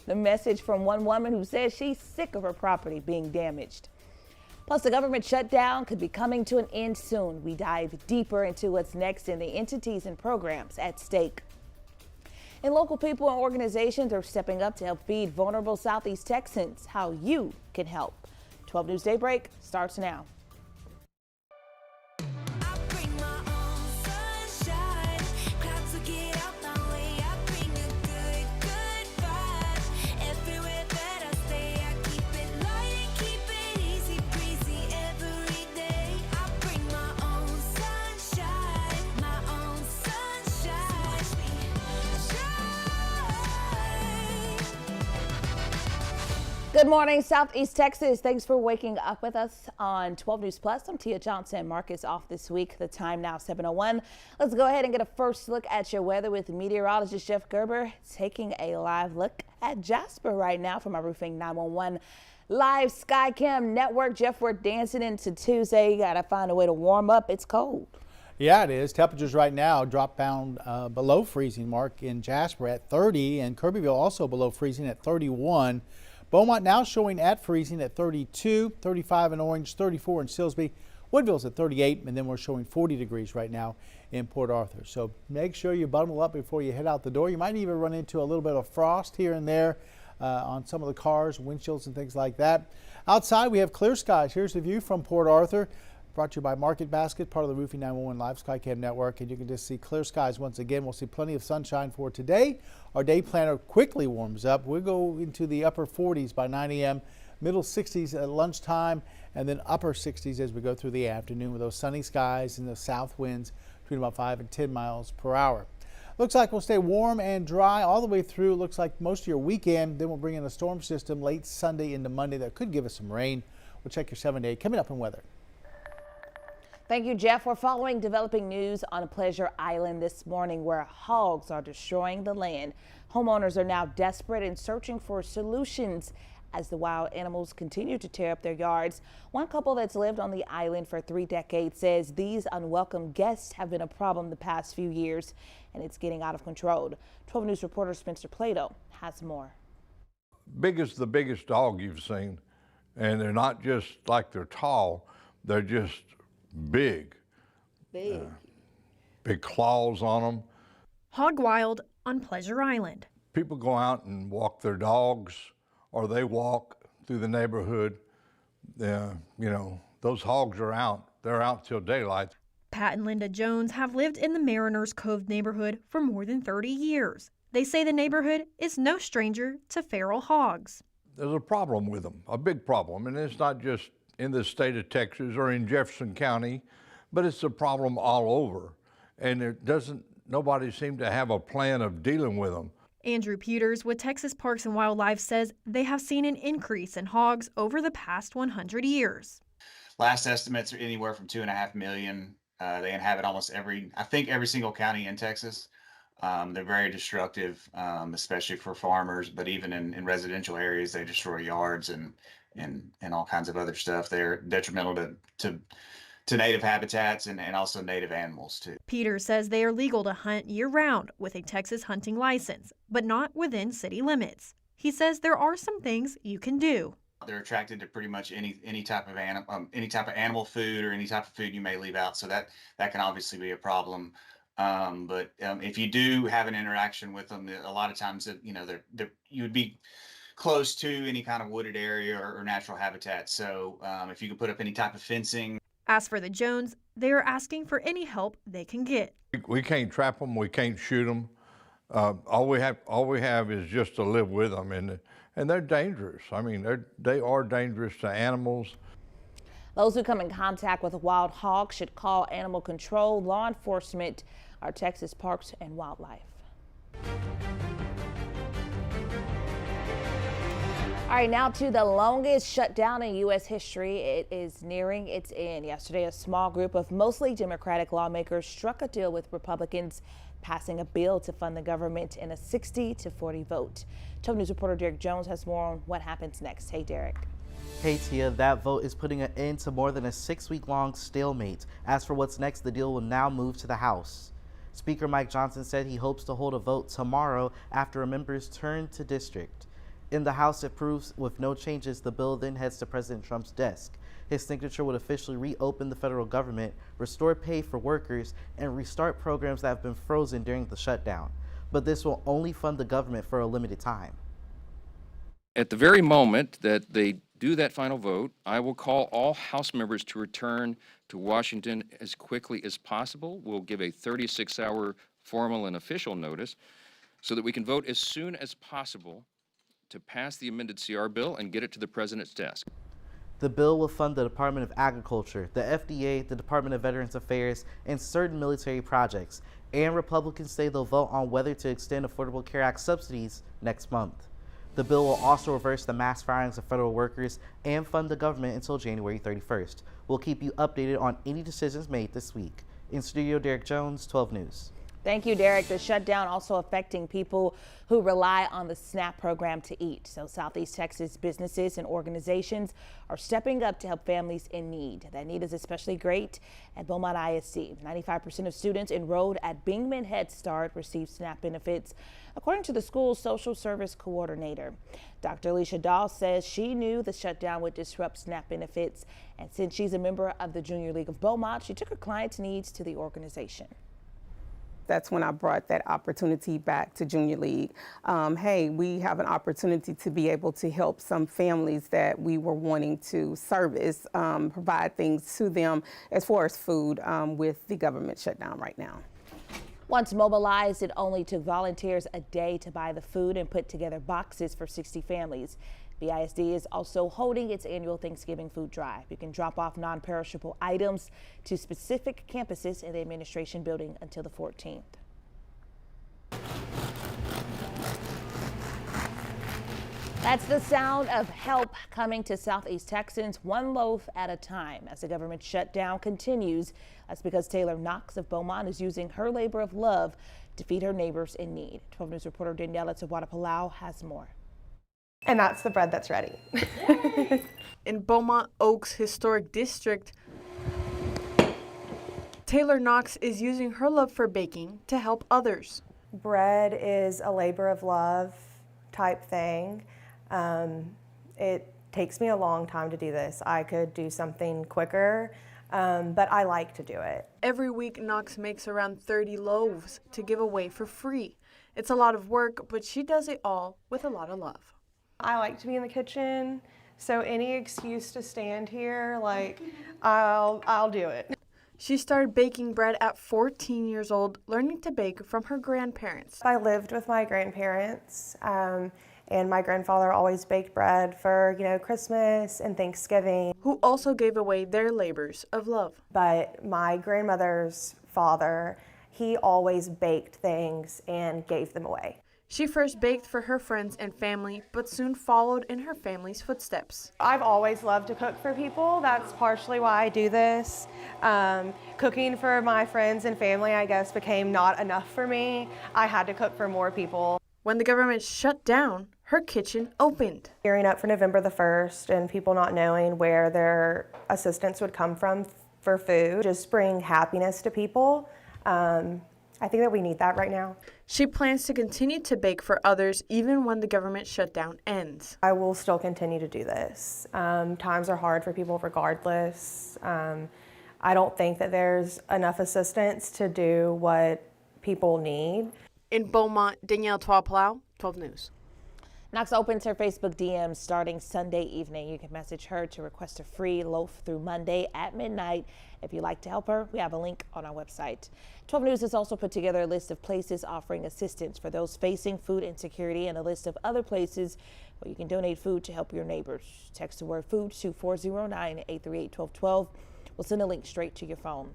The message from one woman who says she's sick of her property being damaged. Plus, the government shutdown could be coming to an end soon. We dive deeper into what's next in the entities and programs at stake. And local people and organizations are stepping up to help feed vulnerable Southeast Texans. How you can help. 12 News Daybreak starts now. Good morning, Southeast Texas. Thanks for waking up with us on 12 News Plus. I'm Tia Johnson. Mark is off this week. The time now 7:01. Let's go ahead and get a first look at your weather with meteorologist Jeff Gerber taking a live look at Jasper right now from our Roofing 911 live Skycam network. Jeff, we're dancing into Tuesday. You got to find a way to warm up. It's cold. Yeah, it is. Temperatures right now drop down below freezing mark in Jasper at 30 and Kirbyville also below freezing at 31. Beaumont now showing at freezing at 32, 35 in Orange, 34 in Silsbee. Woodville's at 38, and then we're showing 40 degrees right now in Port Arthur. So make sure you bundle up before you head out the door. You might even run into a little bit of frost here and there on some of the cars, windshields and things like that. Outside we have clear skies. Here's the view from Port Arthur. Brought to you by Market Basket, part of the Roofing 911 Live Skycam Network, and you can just see clear skies once again. We'll see plenty of sunshine for today. Our day planner quickly warms up. We'll go into the upper 40s by 9 a.m., middle 60s at lunchtime, and then upper 60s as we go through the afternoon with those sunny skies and the south winds between about 5 and 10 miles per hour. Looks like we'll stay warm and dry all the way through. Looks like most of your weekend. Then we'll bring in a storm system late Sunday into Monday that could give us some rain. We'll check your 7-day coming up in weather. Thank you, Jeff. We're following developing news on Pleasure Island this morning where hogs are destroying the land. Homeowners are now desperate and searching for solutions as the wild animals continue to tear up their yards. One couple that's lived on the island for 3 decades says these unwelcome guests have been a problem the past few years and it's getting out of control. 12 News reporter Spencer Plato has more. Big is the biggest dog you've seen, and they're not just like they're tall, they're just big. Big claws on them. Hog wild on Pleasure Island. People go out and walk their dogs, or they walk through the neighborhood. You know, those hogs are out. They're out till daylight. Pat and Linda Jones have lived in the Mariners Cove neighborhood for more than 30 years. They say the neighborhood is no stranger to feral hogs. There's a problem with them, a big problem, and it's not just in the state of Texas or in Jefferson County, but it's a problem all over. And nobody seems to have a plan of dealing with them. Andrew Peters with Texas Parks and Wildlife says they have seen an increase in hogs over the past 100 years. Last estimates are anywhere from 2.5 million. They inhabit almost every single county in Texas. They're very destructive, especially for farmers, but even in residential areas, they destroy yards and all kinds of other stuff. They're detrimental to native habitats and also native animals too. Peters says they are legal to hunt year-round with a Texas hunting license, but not within city limits. He says there are some things you can do. They're attracted to pretty much any type of animal food or any type of food you may leave out, so that can obviously be a problem. But if you do have an interaction with them, a lot of times you would be close to any kind of wooded area or natural habitat. So if you could put up any type of fencing. As for the Jones, they are asking for any help they can get. We can't trap them. We can't shoot them. All we have is just to live with them, and they're dangerous. I mean, they are dangerous to animals. Those who come in contact with a wild hog should call animal control, law enforcement, or Texas Parks and Wildlife. All right, now to the longest shutdown in U.S. history. It is nearing its end. Yesterday, a small group of mostly Democratic lawmakers struck a deal with Republicans, passing a bill to fund the government in a 60-40 vote. 12 News reporter Derek Jones has more on what happens next. Hey, Derek. Hey, Tia, that vote is putting an end to more than a 6-week-long stalemate. As for what's next, the deal will now move to the House. Speaker Mike Johnson said he hopes to hold a vote tomorrow after a member's turn to district. In the House, it approves with no changes. The bill then heads to President Trump's desk. His signature would officially reopen the federal government, restore pay for workers, and restart programs that have been frozen during the shutdown. But this will only fund the government for a limited time. At the very moment that they do that final vote, I will call all House members to return to Washington as quickly as possible. We'll give a 36-hour formal and official notice so that we can vote as soon as possible to pass the amended CR bill and get it to the president's desk. The bill will fund the Department of Agriculture, the FDA, the Department of Veterans Affairs, and certain military projects. And Republicans say they'll vote on whether to extend Affordable Care Act subsidies next month. The bill will also reverse the mass firings of federal workers and fund the government until January 31st. We'll keep you updated on any decisions made this week. In studio, Derek Jones, 12 News. Thank you, Derek. The shutdown also affecting people who rely on the SNAP program to eat. So Southeast Texas businesses and organizations are stepping up to help families in need. That need is especially great at Beaumont ISD. 95% of students enrolled at Bingman Head Start receive SNAP benefits, according to the school's social service coordinator. Dr. Alicia Dahl says she knew the shutdown would disrupt SNAP benefits, and since she's a member of the Junior League of Beaumont, she took her clients' needs to the organization. That's when I brought that opportunity back to Junior League. Hey, we have an opportunity to be able to help some families that we were wanting to service, provide things to them as far as food with the government shutdown right now. Once mobilized, it only took volunteers a day to buy the food and put together boxes for 60 families. BISD is also holding its annual Thanksgiving food drive. You can drop off non-perishable items to specific campuses in the administration building until the 14th. That's the sound of help coming to Southeast Texans one loaf at a time as the government shutdown continues. That's because Taylor Knox of Beaumont is using her labor of love to feed her neighbors in need. 12 News reporter Daniela Tawada-Palau has more. And that's the bread that's ready. In Beaumont Oaks Historic District, Taylor Knox is using her love for baking to help others. Bread is a labor of love type thing. It takes me a long time to do this. I could do something quicker, but I like to do it. Every week, Knox makes around 30 loaves to give away for free. It's a lot of work, but she does it all with a lot of love. I like to be in the kitchen, so any excuse to stand here, like, I'll do it. She started baking bread at 14 years old, learning to bake from her grandparents. I lived with my grandparents, and my grandfather always baked bread for, Christmas and Thanksgiving. Who also gave away their labors of love. But my grandmother's father, he always baked things and gave them away. She first baked for her friends and family, but soon followed in her family's footsteps. I've always loved to cook for people. That's partially why I do this. Cooking for my friends and family, I guess, became not enough for me. I had to cook for more people. When the government shut down, her kitchen opened. Gearing up for November the 1st and people not knowing where their assistance would come from for food, just bring happiness to people. I think that we need that right now. She plans to continue to bake for others even when the government shutdown ends. I will still continue to do this. Times are hard for people regardless. I don't think that there's enough assistance to do what people need. In Beaumont, Danielle Tawada-Palau, 12 News. Knox opens her Facebook DMs starting Sunday evening. You can message her to request a free loaf through Monday at midnight. If you'd like to help her, we have a link on our website. 12 News has also put together a list of places offering assistance for those facing food insecurity and a list of other places where you can donate food to help your neighbors. Text the word food to 409-838-1212. We'll send a link straight to your phone.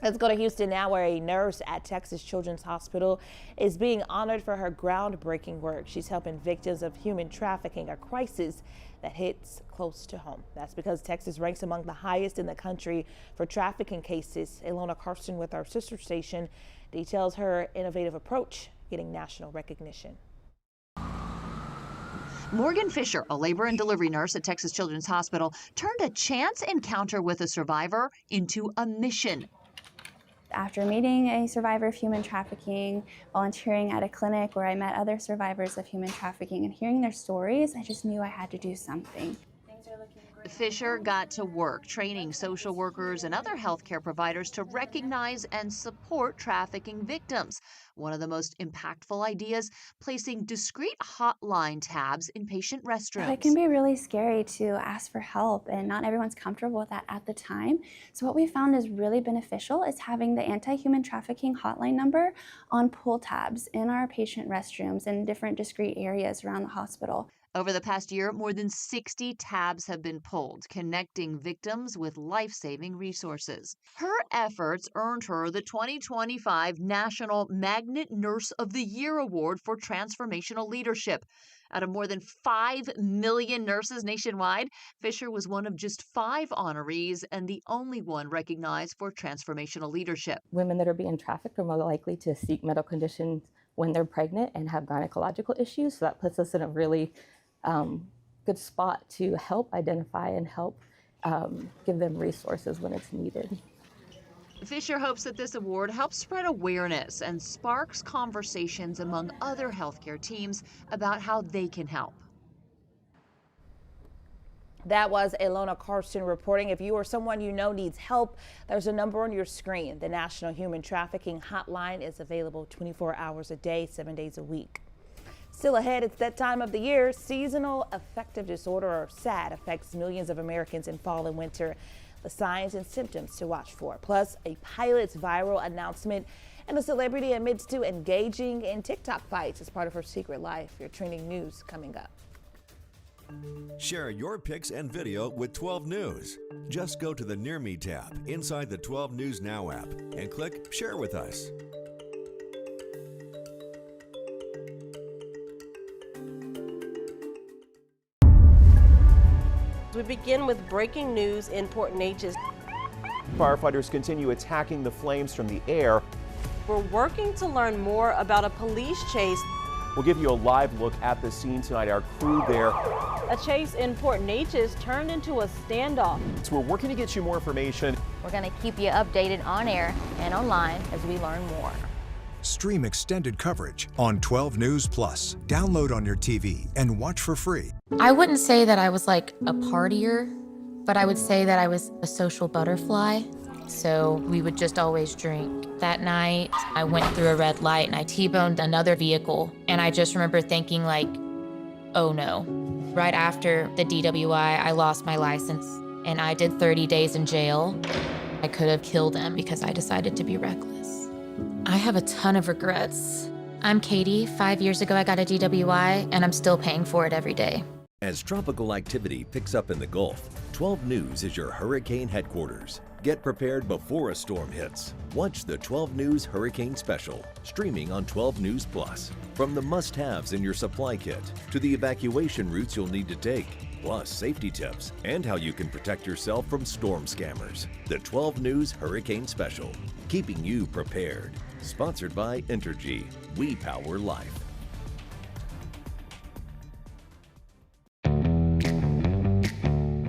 Let's go to Houston now, where a nurse at Texas Children's Hospital is being honored for her groundbreaking work. She's helping victims of human trafficking, a crisis that hits close to home. That's because Texas ranks among the highest in the country for trafficking cases. Ilona Carson with our sister station details her innovative approach getting national recognition. Morgan Fisher, a labor and delivery nurse at Texas Children's Hospital, turned a chance encounter with a survivor into a mission. After meeting a survivor of human trafficking, volunteering at a clinic where I met other survivors of human trafficking and hearing their stories, I just knew I had to do something. Fisher got to work training social workers and other healthcare providers to recognize and support trafficking victims. One of the most impactful ideas, placing discreet hotline tabs in patient restrooms. It can be really scary to ask for help, and not everyone's comfortable with that at the time. So what we found is really beneficial is having the anti-human trafficking hotline number on pull tabs in our patient restrooms in different discreet areas around the hospital. Over the past year, more than 60 tabs have been pulled, connecting victims with life-saving resources. Her efforts earned her the 2025 National Magnet Nurse of the Year Award for Transformational Leadership. Out of more than 5 million nurses nationwide, Fisher was one of just 5 honorees and the only one recognized for transformational leadership. Women that are being trafficked are more likely to seek medical conditions when they're pregnant and have gynecological issues, so that puts us in a really good spot to help identify and help give them resources when it's needed. Fisher hopes that this award helps spread awareness and sparks conversations among other healthcare teams about how they can help. That was Ilona Carson reporting. If you or someone you know needs help, there's a number on your screen. The National Human Trafficking Hotline is available 24 hours a day, 7 days a week. Still ahead, it's that time of the year. Seasonal affective disorder, or SAD, affects millions of Americans in fall and winter. The signs and symptoms to watch for, plus a pilot's viral announcement and a celebrity admits to engaging in TikTok fights as part of her secret life. Your trending news coming up. Share your pics and video with 12 News. Just go to the Near Me tab inside the 12 News Now app and click Share with Us. We begin with breaking news in Port Neches. Firefighters continue attacking the flames from the air. We're working to learn more about a police chase. We'll give you a live look at the scene tonight. Our crew there. A chase in Port Neches turned into a standoff. So we're working to get you more information. We're going to keep you updated on air and online as we learn more. Stream extended coverage on 12 News Plus. Download on your TV and watch for free. I wouldn't say that I was like a partier, but I would say that I was a social butterfly. So we would just always drink. That night, I went through a red light and I T-boned another vehicle. And I just remember thinking like, oh no. Right after the DWI, I lost my license and I did 30 days in jail. I could have killed him because I decided to be reckless. I have a ton of regrets. I'm Katie. 5 years ago, I got a DWI, and I'm still paying for it every day. As tropical activity picks up in the Gulf, 12 News is your hurricane headquarters. Get prepared before a storm hits. Watch the 12 News Hurricane Special, streaming on 12 News Plus. From the must-haves in your supply kit to the evacuation routes you'll need to take, plus safety tips and how you can protect yourself from storm scammers. The 12 News Hurricane Special, keeping you prepared. Sponsored by Entergy. We power life.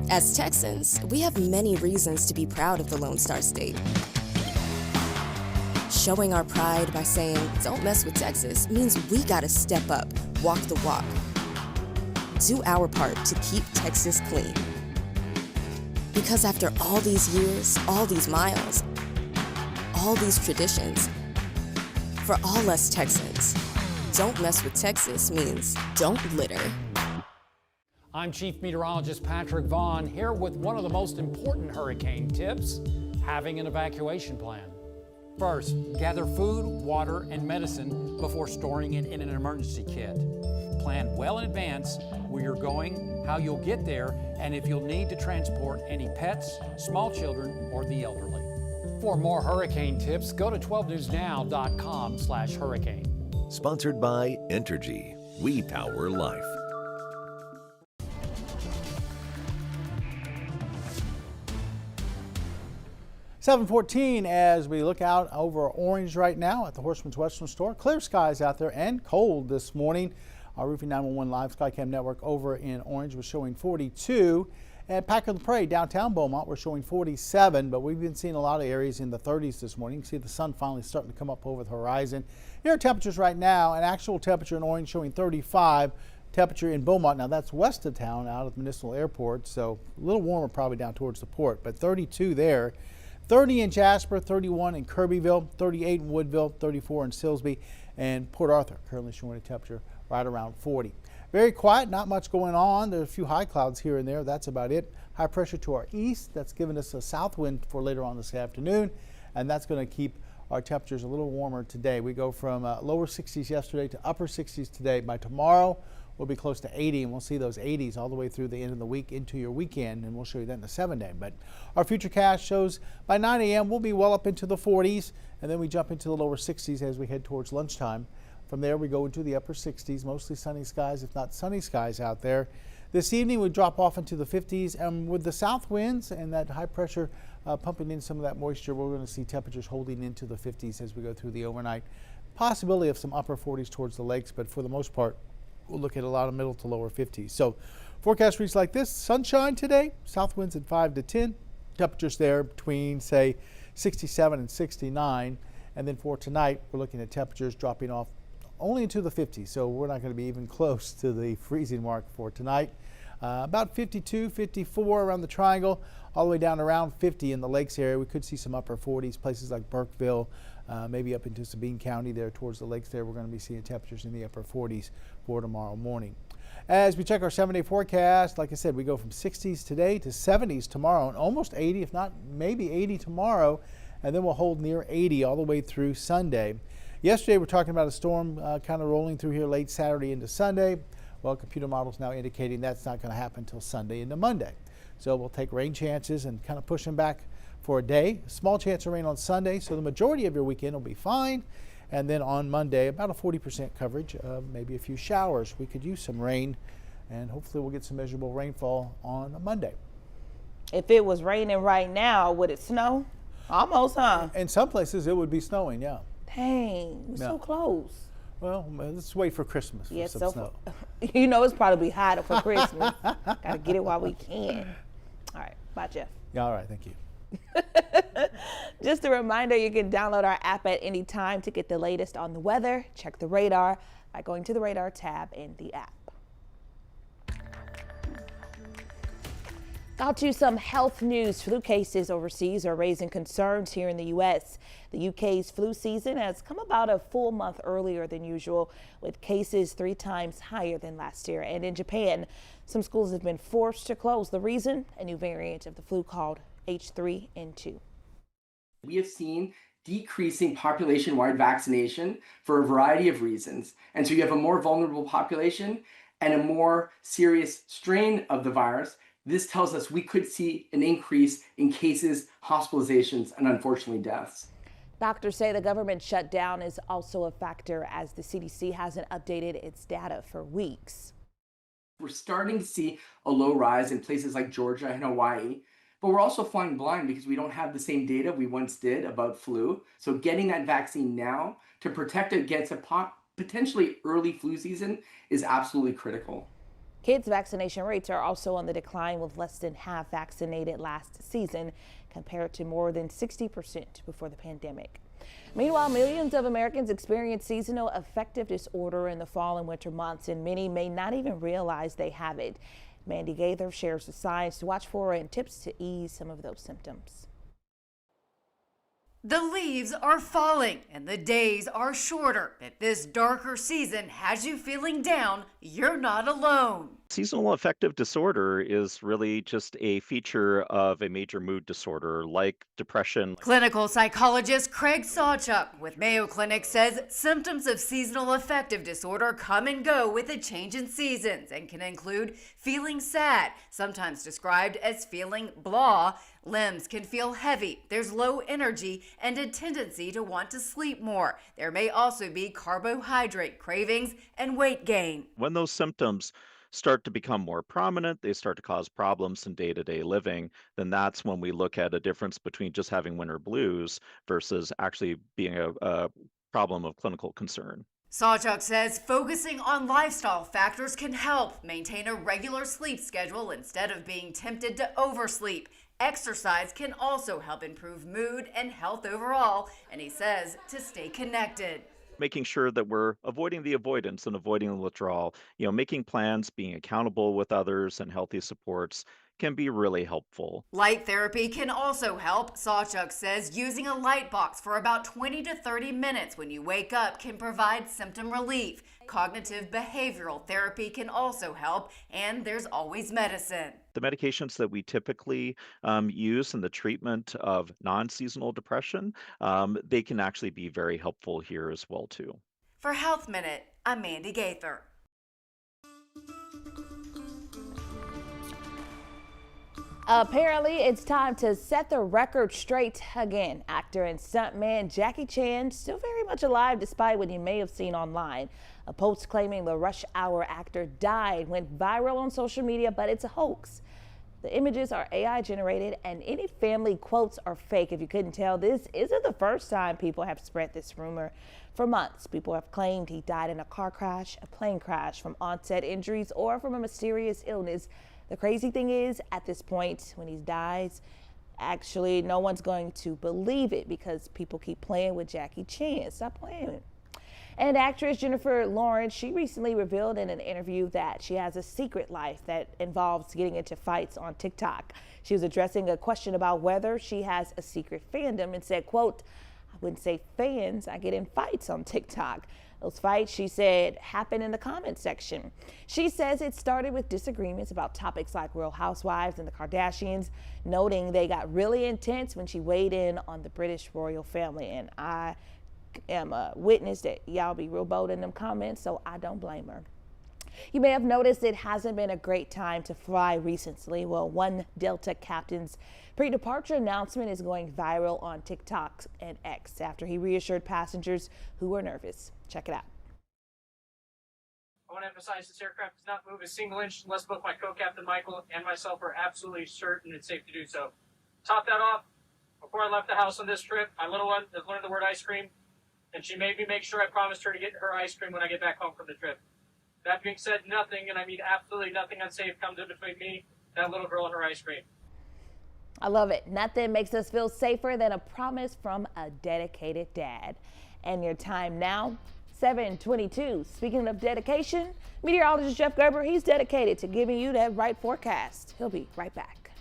As Texans, we have many reasons to be proud of the Lone Star State. Showing our pride by saying, "Don't mess with Texas," means we gotta step up, walk the walk. Do our part to keep Texas clean. Because after all these years, all these miles, all these traditions, for all us Texans, don't mess with Texas means don't litter. I'm Chief Meteorologist Patrick Vaughn here with one of the most important hurricane tips, having an evacuation plan. First, gather food, water, and medicine before storing it in an emergency kit. Plan well in advance where you're going, how you'll get there, and if you'll need to transport any pets, small children, or the elderly. For more hurricane tips, go to 12newsnow.com/hurricane. Sponsored by Entergy. We power life. $7:14 as we look out over Orange right now at the Horseman's Western Store. Clear skies out there and cold this morning. Our Roofing 911 Live Skycam network over in Orange was showing 42. And Packer the Prairie, downtown Beaumont, we're showing 47, but we've been seeing a lot of areas in the 30s this morning. You can see the sun finally starting to come up over the horizon. Here are temperatures right now. An actual temperature in Orange showing 35. Temperature in Beaumont, now that's west of town, out of the municipal airport, so a little warmer probably down towards the port, but 32 there. 30 in Jasper, 31 in Kirbyville, 38 in Woodville, 34 in Silsbee, and Port Arthur currently showing a temperature right around 40. Very quiet, not much going on. There are a few high clouds here and there. That's about it. High pressure to our east. That's giving us a south wind for later on this afternoon, and that's going to keep our temperatures a little warmer today. We go from lower 60s yesterday to upper 60s today. By tomorrow, we'll be close to 80, and we'll see those 80s all the way through the end of the week into your weekend, and we'll show you that in the 7-day. But our futurecast shows by 9 a.m. we'll be well up into the 40s, and then we jump into the lower 60s as we head towards lunchtime. From there, we go into the upper 60s, mostly sunny skies, if not sunny skies out there. This evening, we drop off into the 50s, and with the south winds and that high pressure pumping in some of that moisture, we're going to see temperatures holding into the 50s as we go through the overnight. Possibility of some upper 40s towards the lakes, but for the most part, we'll look at a lot of middle to lower 50s. So forecast reads like this: sunshine today, south winds at 5 to 10, temperatures there between, say, 67 and 69. And then for tonight, we're looking at temperatures dropping off only into the 50s, so we're not going to be even close to the freezing mark for tonight. About 52, 54 around the triangle, all the way down around 50 in the lakes area. We could see some upper 40s, places like Burkeville, maybe up into Sabine County there towards the lakes there. We're going to be seeing temperatures in the upper 40s for tomorrow morning. As we check our 7-day forecast, like I said, we go from 60s today to 70s tomorrow, and almost 80, if not maybe 80 tomorrow, and then we'll hold near 80 all the way through Sunday. Yesterday, we're talking about a storm kind of rolling through here late Saturday into Sunday. Well, computer models now indicating that's not going to happen until Sunday into Monday. So we'll take rain chances and kind of push them back for a day. A small chance of rain on Sunday, so the majority of your weekend will be fine. And then on Monday, about a 40% coverage, maybe a few showers. We could use some rain, and hopefully we'll get some measurable rainfall on Monday. If it was raining right now, would it snow? Almost, huh? In some places, it would be snowing, yeah. Dang, we're so close. Well, let's wait for Christmas for some snow. You know it's probably hot for Christmas. Got to get it while we can. All right, bye, Jeff. Yeah, all right, thank you. Just a reminder, you can download our app at any time to get the latest on the weather. Check the radar by going to the radar tab in the app. Now to some health news. Flu cases overseas are raising concerns here in the U.S. The UK's flu season has come about a full month earlier than usual, with cases 3 times higher than last year. And in Japan, some schools have been forced to close. The reason? A new variant of the flu called H3N2. We have seen decreasing population-wide vaccination for a variety of reasons. And so you have a more vulnerable population and a more serious strain of the virus. This tells us we could see an increase in cases, hospitalizations, and unfortunately deaths. Doctors say the government shutdown is also a factor, as the CDC hasn't updated its data for weeks. We're starting to see a low rise in places like Georgia and Hawaii, but we're also flying blind because we don't have the same data we once did about flu. So getting that vaccine now to protect against a potentially early flu season is absolutely critical. Kids' vaccination rates are also on the decline, with less than half vaccinated last season compared to more than 60% before the pandemic. Meanwhile, millions of Americans experience seasonal affective disorder in the fall and winter months, and many may not even realize they have it. Mandy Gaither shares the signs to watch for and tips to ease some of those symptoms. The leaves are falling and the days are shorter. If this darker season has you feeling down, you're not alone. Seasonal affective disorder is really just a feature of a major mood disorder like depression. Clinical psychologist Craig Sawchuk with Mayo Clinic says symptoms of seasonal affective disorder come and go with a change in seasons and can include feeling sad, sometimes described as feeling blah. Limbs can feel heavy, there's low energy, and a tendency to want to sleep more. There may also be carbohydrate cravings and weight gain. When those symptoms start to become more prominent, they start to cause problems in day-to-day living, then that's when we look at a difference between just having winter blues versus actually being a problem of clinical concern. Sawchuk says focusing on lifestyle factors can help maintain a regular sleep schedule instead of being tempted to oversleep. Exercise can also help improve mood and health overall, and he says to stay connected. Making sure that we're avoiding the avoidance and avoiding the withdrawal, making plans, being accountable with others, and healthy supports can be really helpful. Light therapy can also help. Sawchuk says using a light box for about 20 to 30 minutes when you wake up can provide symptom relief. Cognitive behavioral therapy can also help, and there's always medicine. The medications that we typically use in the treatment of non-seasonal depression, they can actually be very helpful here as well too. For Health Minute, I'm Mandy Gaither. Apparently, it's time to set the record straight again. Actor and stuntman Jackie Chan still very much alive despite what you may have seen online. A post claiming the Rush Hour actor died went viral on social media, but it's a hoax. The images are AI generated and any family quotes are fake. If you couldn't tell, this isn't the first time people have spread this rumor. For months, people have claimed he died in a car crash, a plane crash, from onset injuries, or from a mysterious illness. The crazy thing is, at this point, when he dies, actually, no one's going to believe it because people keep playing with Jackie Chan. Stop playing. And actress Jennifer Lawrence, she recently revealed in an interview that she has a secret life that involves getting into fights on TikTok. She was addressing a question about whether she has a secret fandom and said, quote, "I wouldn't say fans, I get in fights on TikTok." Those fights, she said, happen in the comment section. She says it started with disagreements about topics like Real Housewives and the Kardashians, noting they got really intense when she weighed in on the British royal family. And I am a witness that y'all be real bold in them comments, so I don't blame her. You may have noticed it hasn't been a great time to fly recently. Well, one Delta captain's pre-departure announcement is going viral on TikTok and X after he reassured passengers who were nervous. Check it out. I want to emphasize this aircraft does not move a single inch unless both my co-captain Michael and myself are absolutely certain it's safe to do so. Top that off, before I left the house on this trip, my little one has learned the word ice cream, and she made me make sure I promised her to get her ice cream when I get back home from the trip. That being said, nothing, and I mean absolutely nothing unsafe comes in between me, that little girl, and her ice cream. I love it. Nothing makes us feel safer than a promise from a dedicated dad. And your time now, 7:22. Speaking of dedication, meteorologist Jeff Gerber, he's dedicated to giving you that right forecast. He'll be right back.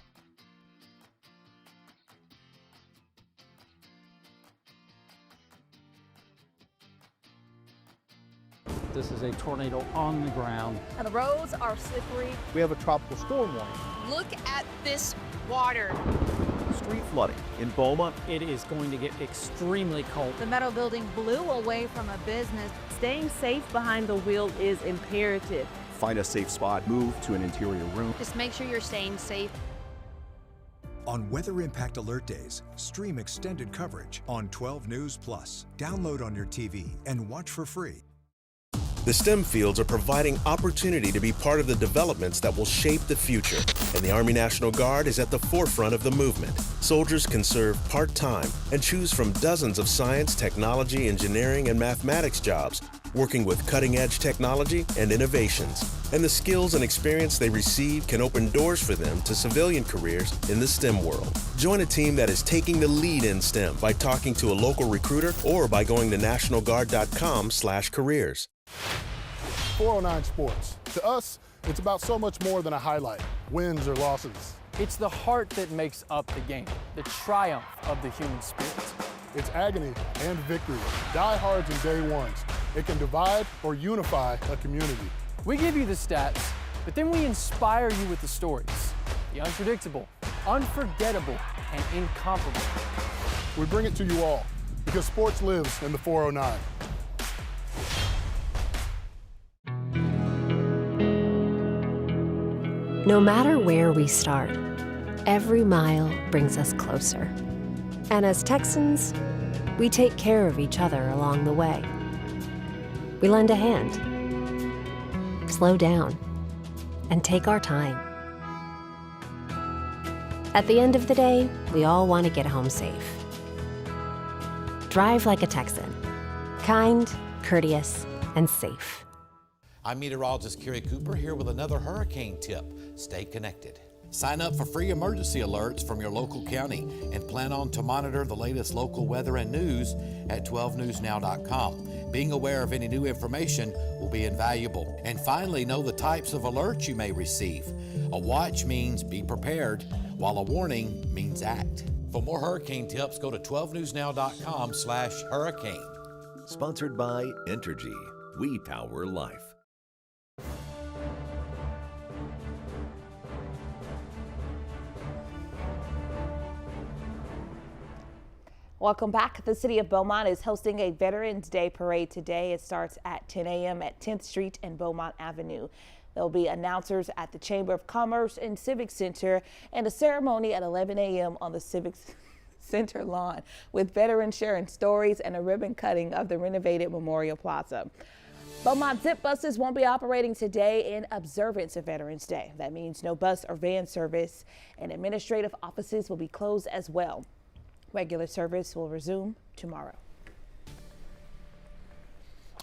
This is a tornado on the ground. And the roads are slippery. We have a tropical storm warning. Look at this water. Street flooding in Beaumont. It is going to get extremely cold. The metal building blew away from a business. Staying safe behind the wheel is imperative. Find a safe spot, move to an interior room. Just make sure you're staying safe. On Weather Impact Alert Days, stream extended coverage on 12 News Plus. Download on your TV and watch for free. The STEM fields are providing opportunity to be part of the developments that will shape the future, and the Army National Guard is at the forefront of the movement. Soldiers can serve part-time and choose from dozens of science, technology, engineering, and mathematics jobs, working with cutting-edge technology and innovations. And the skills and experience they receive can open doors for them to civilian careers in the STEM world. Join a team that is taking the lead in STEM by talking to a local recruiter or by going to nationalguard.com/careers. 409 Sports. To us, it's about so much more than a highlight, wins or losses. It's the heart that makes up the game, the triumph of the human spirit. It's agony and victory, diehards and day ones. It can divide or unify a community. We give you the stats, but then we inspire you with the stories. The unpredictable, unforgettable, and incomparable. We bring it to you all because sports lives in the 409. No matter where we start, every mile brings us closer. And as Texans, we take care of each other along the way. We lend a hand, slow down, and take our time. At the end of the day, we all want to get home safe. Drive like a Texan. Kind, courteous, and safe. I'm meteorologist Kerry Cooper here with another hurricane tip. Stay connected. Sign up for free emergency alerts from your local county and plan on to monitor the latest local weather and news at 12newsnow.com. Being aware of any new information will be invaluable. And finally, know the types of alerts you may receive. A watch means be prepared, while a warning means act. For more hurricane tips, go to 12newsnow.com/hurricane. Sponsored by Entergy. We power life. Welcome back. The city of Beaumont is hosting a Veterans Day parade today. It starts at 10 a.m. at 10th Street and Beaumont Avenue. There will be announcers at the Chamber of Commerce and Civic Center and a ceremony at 11 a.m. on the Civic Center lawn with veterans sharing stories and a ribbon cutting of the renovated Memorial Plaza. Beaumont Zip buses won't be operating today in observance of Veterans Day. That means no bus or van service, and administrative offices will be closed as well. Regular service will resume tomorrow.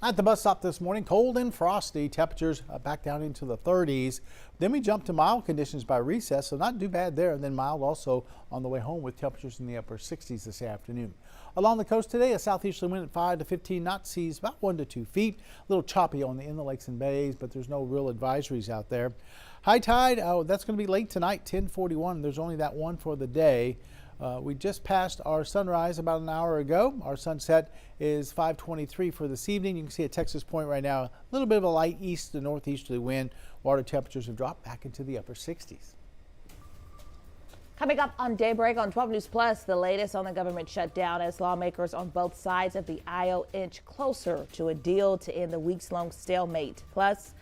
At the bus stop this morning, cold and frosty. Temperatures back down into the 30s. Then we jump to mild conditions by recess, so not too bad there. And then mild also on the way home with temperatures in the upper 60s this afternoon. Along the coast today, a southeasterly wind at 5 to 15 knot, seas about 1 to 2 feet. A little choppy on the inland lakes and bays, but there's no real advisories out there. High tide, that's going to be late tonight, 10:41. There's only that one for the day. We just passed our sunrise about an hour ago. Our sunset is 5:23 for this evening. You can see at Texas Point right now, a little bit of a light east to northeasterly wind. Water temperatures have dropped back into the upper 60s. Coming up on Daybreak on 12 News Plus, the latest on the government shutdown as lawmakers on both sides of the aisle inch closer to a deal to end the weeks-long stalemate. Plus,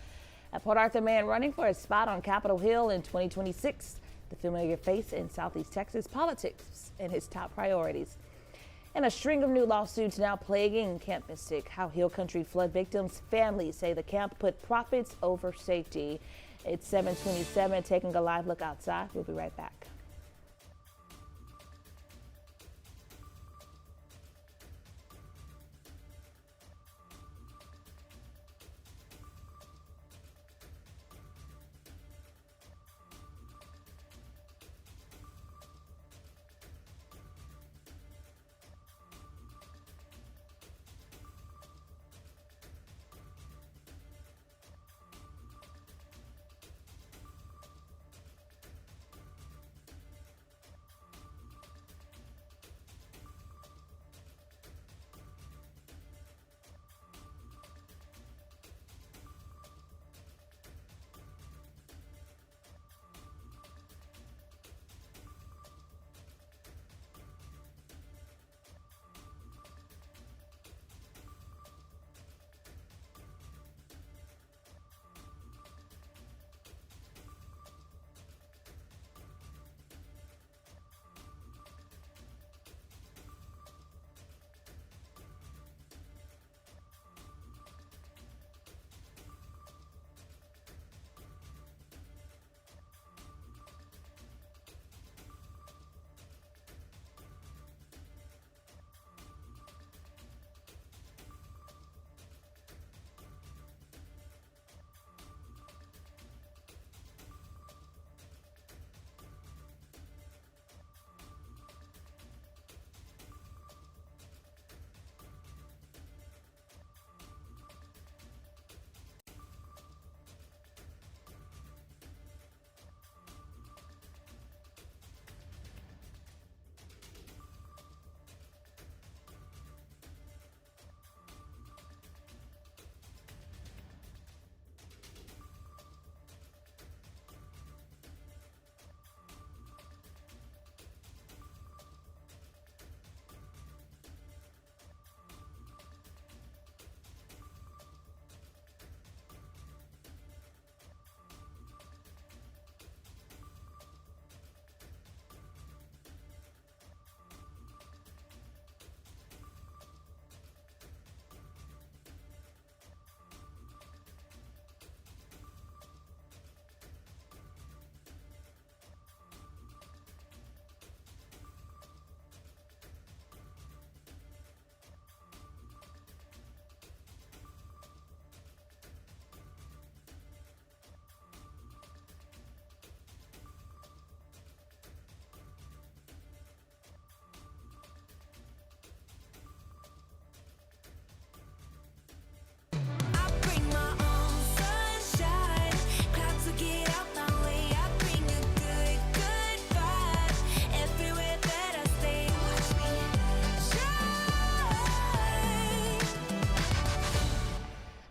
a Port Arthur man running for a spot on Capitol Hill in 2026. The familiar face in Southeast Texas politics and his top priorities. And a string of new lawsuits now plaguing Camp Mystic. How Hill Country flood victims' families say the camp put profits over safety. It's 7:27, taking a live look outside. We'll be right back.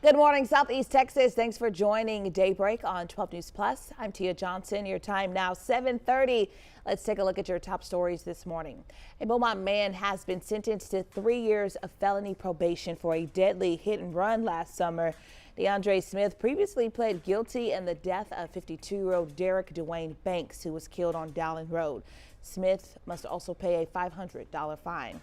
Good morning, Southeast Texas. Thanks for joining Daybreak on 12 News Plus. I'm Tia Johnson. Your time now 7:30. Let's take a look at your top stories this morning. A Beaumont man has been sentenced to 3 years of felony probation for a deadly hit and run last summer. DeAndre Smith previously pled guilty in the death of 52-year-old Derek Dwayne Banks, who was killed on Dowling Road. Smith must also pay a $500 fine.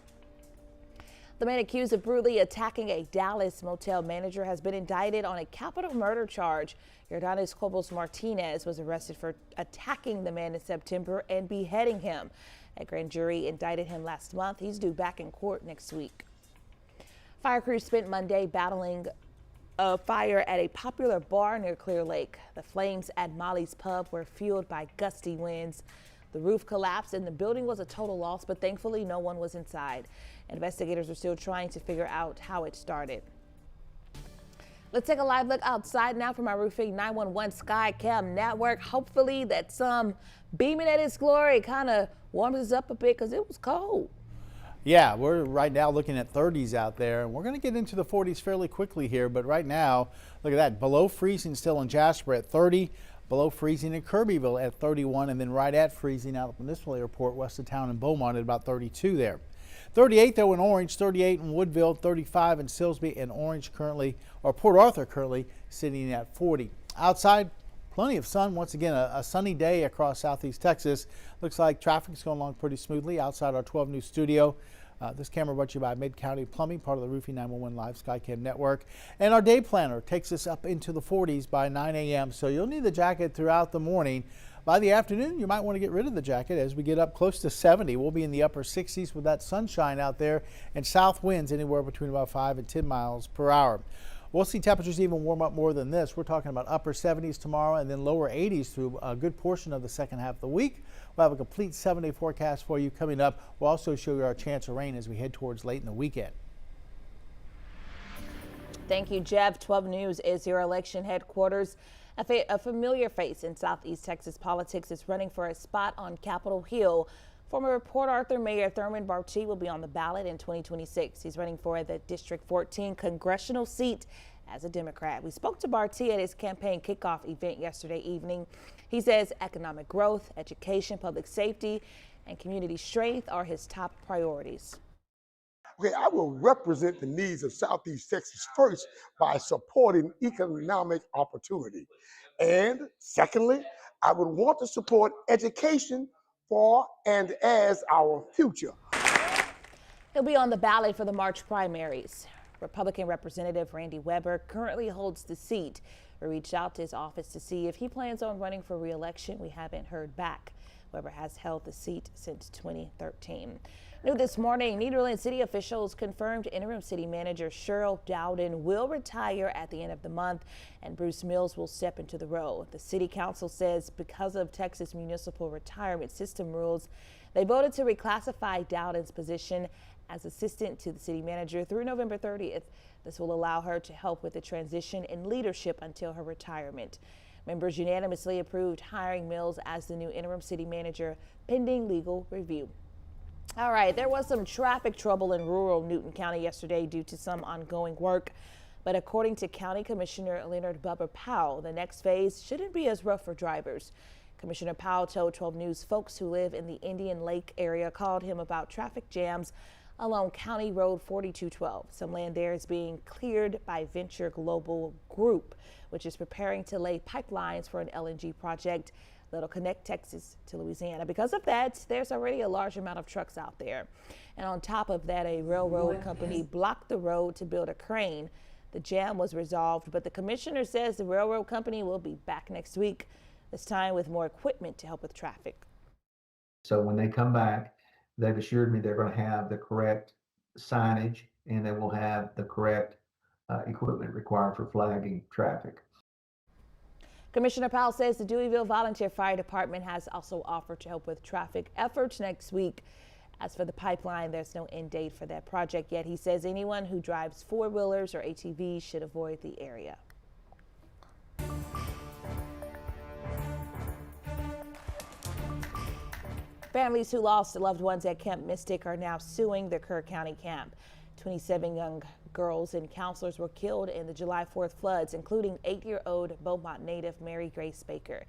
The man accused of brutally attacking a Dallas motel manager has been indicted on a capital murder charge. Yordanis Cobos Martinez was arrested for attacking the man in September and beheading him. A grand jury indicted him last month. He's due back in court next week. Fire crews spent Monday battling a fire at a popular bar near Clear Lake. The flames at Molly's Pub were fueled by gusty winds. The roof collapsed and the building was a total loss, but thankfully no one was inside. Investigators are still trying to figure out how it started. Let's take a live look outside now from our Roofing 911 Sky Cam network. Hopefully that sun beaming at its glory kind of warms us up a bit because it was cold. Yeah, we're right now looking at 30s out there, and we're going to get into the 40s fairly quickly here. But right now, look at that, below freezing still in Jasper at 30. Below freezing in Kirbyville at 31, and then right at freezing out at the Municipal Airport west of town in Beaumont at about 32 there. 38 though in Orange, 38 in Woodville, 35 in Silsbee, and Orange currently, or Port Arthur currently sitting at 40. Outside, plenty of sun. Once again, a sunny day across Southeast Texas. Looks like traffic's going along pretty smoothly outside our 12 News studio. This camera brought to you by Mid-County Plumbing, part of the Roofing 911 Live Skycam network. And our day planner takes us up into the 40s by 9 a.m. So you'll need the jacket throughout the morning. By the afternoon, you might want to get rid of the jacket as we get up close to 70. We'll be in the upper 60s with that sunshine out there and south winds anywhere between about 5 and 10 miles per hour. We'll see temperatures even warm up more than this. We're talking about upper 70s tomorrow and then lower 80s through a good portion of the second half of the week. We'll have a complete 7-day forecast for you coming up. We'll also show you our chance of rain as we head towards late in the weekend. Thank you, Jeff. 12 News is your election headquarters. A familiar face in Southeast Texas politics is running for a spot on Capitol Hill. Former Port Arthur Mayor Thurman Barchi will be on the ballot in 2026. He's running for the District 14 congressional seat as a Democrat. We spoke to Barchi at his campaign kickoff event yesterday evening. He says economic growth, education, public safety, and community strength are his top priorities. Okay, I will represent the needs of Southeast Texas first by supporting economic opportunity. And secondly, I would want to support education for and as our future. He'll be on the ballot for the March primaries. Republican Representative Randy Weber currently holds the seat. We reached out to his office to see if he plans on running for re-election. We haven't heard back. Weber has held the seat since 2013. New this morning, Nederland City officials confirmed interim city manager Cheryl Dowden will retire at the end of the month and Bruce Mills will step into the role. The city council says because of Texas municipal retirement system rules, they voted to reclassify Dowden's position as assistant to the city manager through November 30th. This will allow her to help with the transition in leadership until her retirement. Members unanimously approved hiring Mills as the new interim city manager pending legal review. All right, there was some traffic trouble in rural Newton County yesterday due to some ongoing work. But according to County Commissioner Leonard Bubba Powell, the next phase shouldn't be as rough for drivers. Commissioner Powell told 12 News folks who live in the Indian Lake area called him about traffic jams along County Road 4212. Some land there is being cleared by Venture Global Group, which is preparing to lay pipelines for an LNG project that'll connect Texas to Louisiana. Because of that, there's already a large amount of trucks out there. And on top of that, a railroad company blocked the road to build a crane. The jam was resolved, but the commissioner says the railroad company will be back next week, this time with more equipment to help with traffic. So when they come back, they've assured me they're going to have the correct signage and they will have the correct equipment required for flagging traffic. Commissioner Powell says the Deweyville Volunteer Fire Department has also offered to help with traffic efforts next week. As for the pipeline, there's no end date for that project yet. He says anyone who drives four-wheelers or ATVs should avoid the area. Families who lost loved ones at Camp Mystic are now suing the Kerr County camp. 27 young girls and counselors were killed in the July 4th floods, including 8-year-old Beaumont native Mary Grace Baker.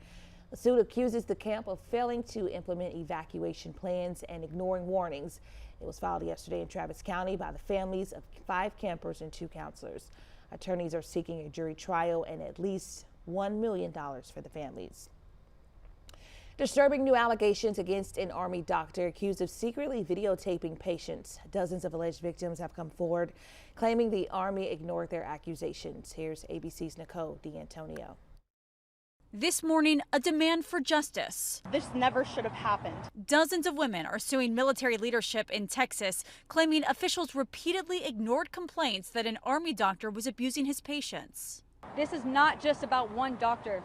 The suit accuses the camp of failing to implement evacuation plans and ignoring warnings. It was filed yesterday in Travis County by the families of 5 campers and 2 counselors. Attorneys are seeking a jury trial and at least $1 million for the families. Disturbing new allegations against an Army doctor accused of secretly videotaping patients. Dozens of alleged victims have come forward, claiming the Army ignored their accusations. Here's ABC's Nicole D'Antonio. This morning, a demand for justice. This never should have happened. Dozens of women are suing military leadership in Texas, claiming officials repeatedly ignored complaints that an Army doctor was abusing his patients. This is not just about one doctor.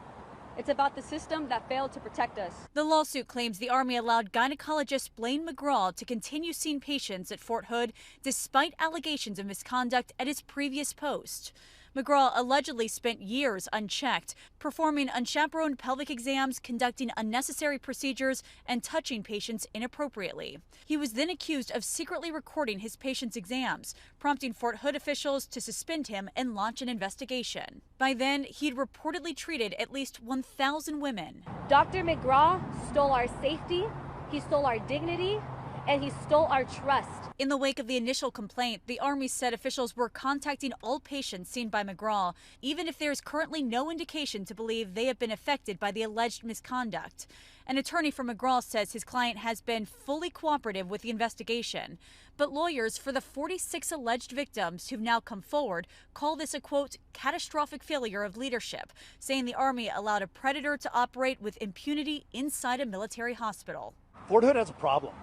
It's about the system that failed to protect us. The lawsuit claims the Army allowed gynecologist Blaine McGraw to continue seeing patients at Fort Hood despite allegations of misconduct at his previous post. McGraw allegedly spent years unchecked, performing unchaperoned pelvic exams, conducting unnecessary procedures, and touching patients inappropriately. He was then accused of secretly recording his patients' exams, prompting Fort Hood officials to suspend him and launch an investigation. By then, he'd reportedly treated at least 1,000 women. Dr. McGraw stole our safety, he stole our dignity, and he stole our trust. In the wake of the initial complaint, the Army said officials were contacting all patients seen by McGraw, even if there is currently no indication to believe they have been affected by the alleged misconduct. An attorney for McGraw says his client has been fully cooperative with the investigation. But lawyers for the 46 alleged victims who've now come forward call this a, quote, catastrophic failure of leadership, saying the Army allowed a predator to operate with impunity inside a military hospital. Fort Hood has a problem.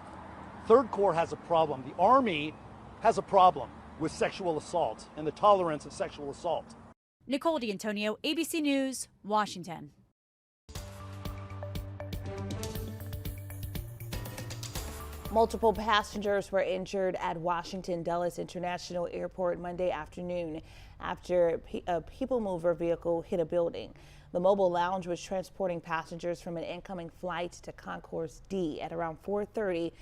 Third Corps has a problem. The Army has a problem with sexual assault and the tolerance of sexual assault. Nicole D'Antonio, ABC News, Washington. Multiple passengers were injured at Washington Dulles International Airport Monday afternoon after a people mover vehicle hit a building. The mobile lounge was transporting passengers from an incoming flight to Concourse D at around 4:30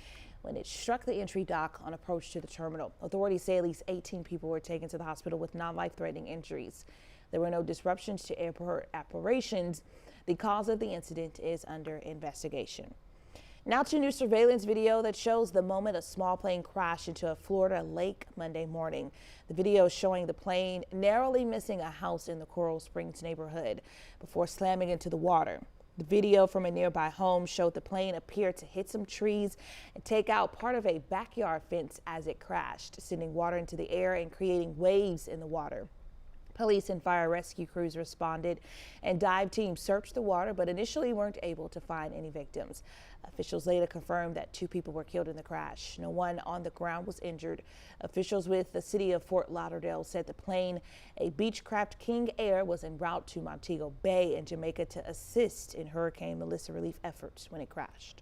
when it struck the entry dock on approach to the terminal. Authorities say at least 18 people were taken to the hospital with non-life-threatening injuries. There were no disruptions to airport operations. The cause of the incident is under investigation. Now to new surveillance video that shows the moment a small plane crashed into a Florida lake Monday morning. The video showing the plane narrowly missing a house in the Coral Springs neighborhood before slamming into the water. The video from a nearby home showed the plane appear to hit some trees and take out part of a backyard fence as it crashed, sending water into the air and creating waves in the water. Police and fire rescue crews responded and dive teams searched the water, but initially weren't able to find any victims. Officials later confirmed that 2 people were killed in the crash. No one on the ground was injured. Officials with the city of Fort Lauderdale said the plane, a Beechcraft King Air, was en route to Montego Bay in Jamaica to assist in Hurricane Melissa relief efforts when it crashed.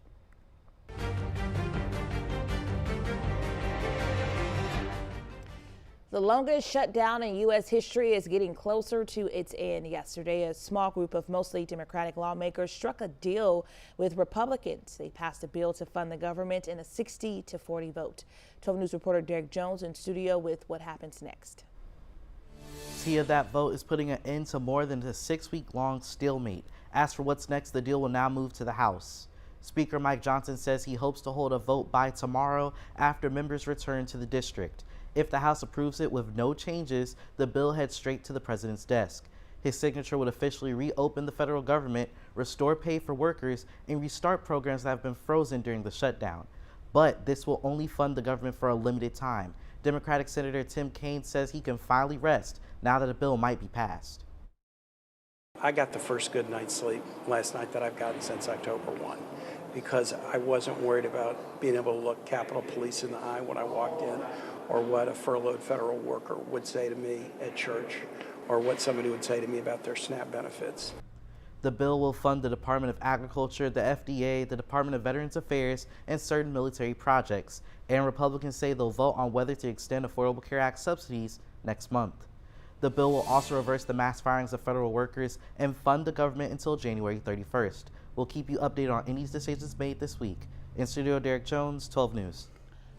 The longest shutdown in U.S. history is getting closer to its end. Yesterday, a small group of mostly Democratic lawmakers struck a deal with Republicans. They passed a bill to fund the government in a 60-40 vote. 12 News reporter Derek Jones in studio with what happens next. Tia, that vote is putting an end to more than a 6-week-long stalemate. As for what's next, the deal will now move to the House. Speaker Mike Johnson says he hopes to hold a vote by tomorrow after members return to the district. If the House approves it with no changes, the bill heads straight to the president's desk. His signature would officially reopen the federal government, restore pay for workers, and restart programs that have been frozen during the shutdown. But this will only fund the government for a limited time. Democratic Senator Tim Kaine says he can finally rest now that a bill might be passed. I got the first good night's sleep last night that I've gotten since October 1 because I wasn't worried about being able to look Capitol Police in the eye when I walked in, or what a furloughed federal worker would say to me at church, or what somebody would say to me about their SNAP benefits. The bill will fund the Department of Agriculture, the FDA, the Department of Veterans Affairs, and certain military projects. And Republicans say they'll vote on whether to extend Affordable Care Act subsidies next month. The bill will also reverse the mass firings of federal workers and fund the government until January 31st. We'll keep you updated on any decisions made this week. In studio, Derek Jones, 12 News.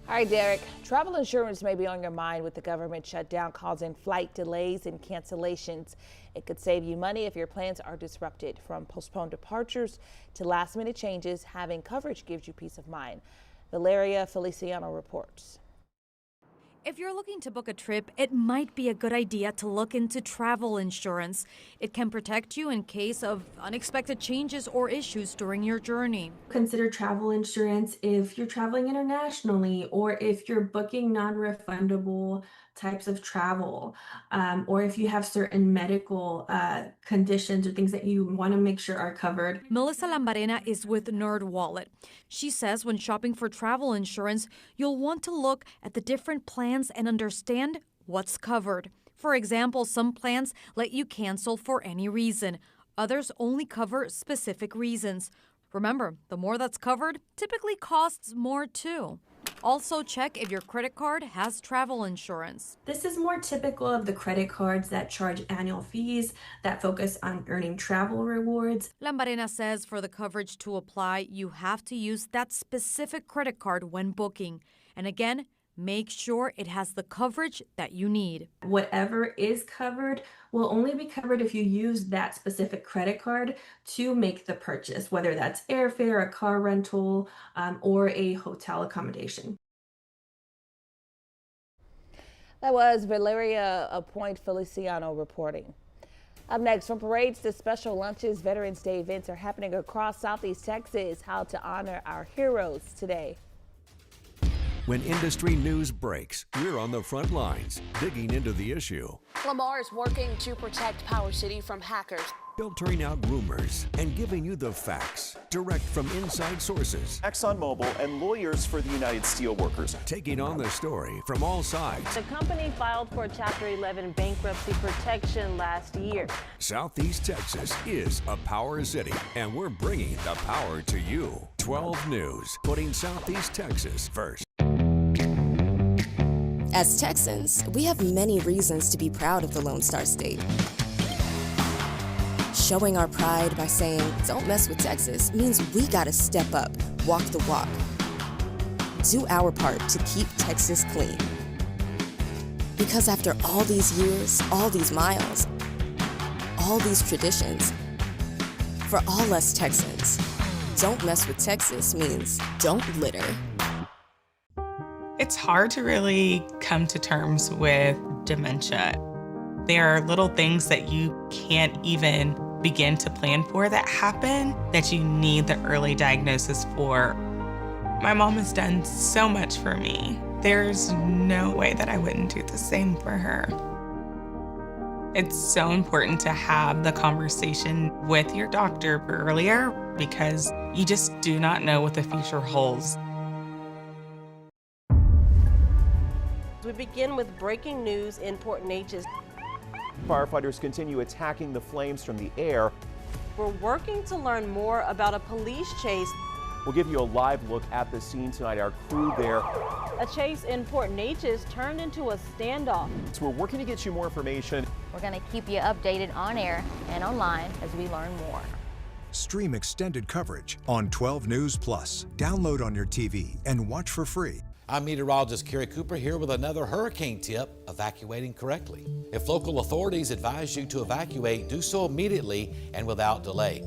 All right, Derek, travel insurance may be on your mind with the government shutdown causing flight delays and cancellations. It could save you money if your plans are disrupted. From postponed departures to last-minute changes, having coverage gives you peace of mind. Valeria Feliciano reports. If you're looking to book a trip, it might be a good idea to look into travel insurance. It can protect you in case of unexpected changes or issues during your journey. Consider travel insurance if you're traveling internationally or if you're booking non-refundable types of travel, or if you have certain medical conditions or things that you want to make sure are covered. Melissa Lambarena is with NerdWallet. She says when shopping for travel insurance, you'll want to look at the different plans and understand what's covered. For example, some plans let you cancel for any reason. Others only cover specific reasons. Remember, the more that's covered typically costs more too. Also, check if your credit card has travel insurance. This is more typical of the credit cards that charge annual fees that focus on earning travel rewards. Lambarena says for the coverage to apply, you have to use that specific credit card when booking. And again, make sure it has the coverage that you need. Whatever is covered will only be covered if you use that specific credit card to make the purchase, whether that's airfare, a car rental, or a hotel accommodation. That was Valeria Feliciano reporting. Up next, from parades to special lunches, Veterans Day events are happening across Southeast Texas. How to honor our heroes today. When industry news breaks, we're on the front lines, digging into the issue. Lamar is working to protect Power City from hackers. Filtering out rumors and giving you the facts direct from inside sources. ExxonMobil and lawyers for the United Steelworkers. Taking on the story from all sides. The company filed for Chapter 11 bankruptcy protection last year. Southeast Texas is a power city, and we're bringing the power to you. 12 News, putting Southeast Texas first. As Texans, we have many reasons to be proud of the Lone Star State. Showing our pride by saying, "Don't mess with Texas," means we gotta step up, walk the walk. Do our part to keep Texas clean. Because after all these years, all these miles, all these traditions, for all us Texans, don't mess with Texas means don't litter. It's hard to really come to terms with dementia. There are little things that you can't even begin to plan for that happen that you need the early diagnosis for. My mom has done so much for me. There's no way that I wouldn't do the same for her. It's so important to have the conversation with your doctor earlier because you just do not know what the future holds. We begin with breaking news in Port Neches. Firefighters continue attacking the flames from the air. We're working to learn more about a police chase. We'll give you a live look at the scene tonight. Our crew there. A chase in Port Neches turned into a standoff. So we're working to get you more information. We're going to keep you updated on air and online as we learn more. Stream extended coverage on 12 News Plus. Download on your TV and watch for free. I'm meteorologist Kerry Cooper here with another hurricane tip, evacuating correctly. If local authorities advise you to evacuate, do so immediately and without delay.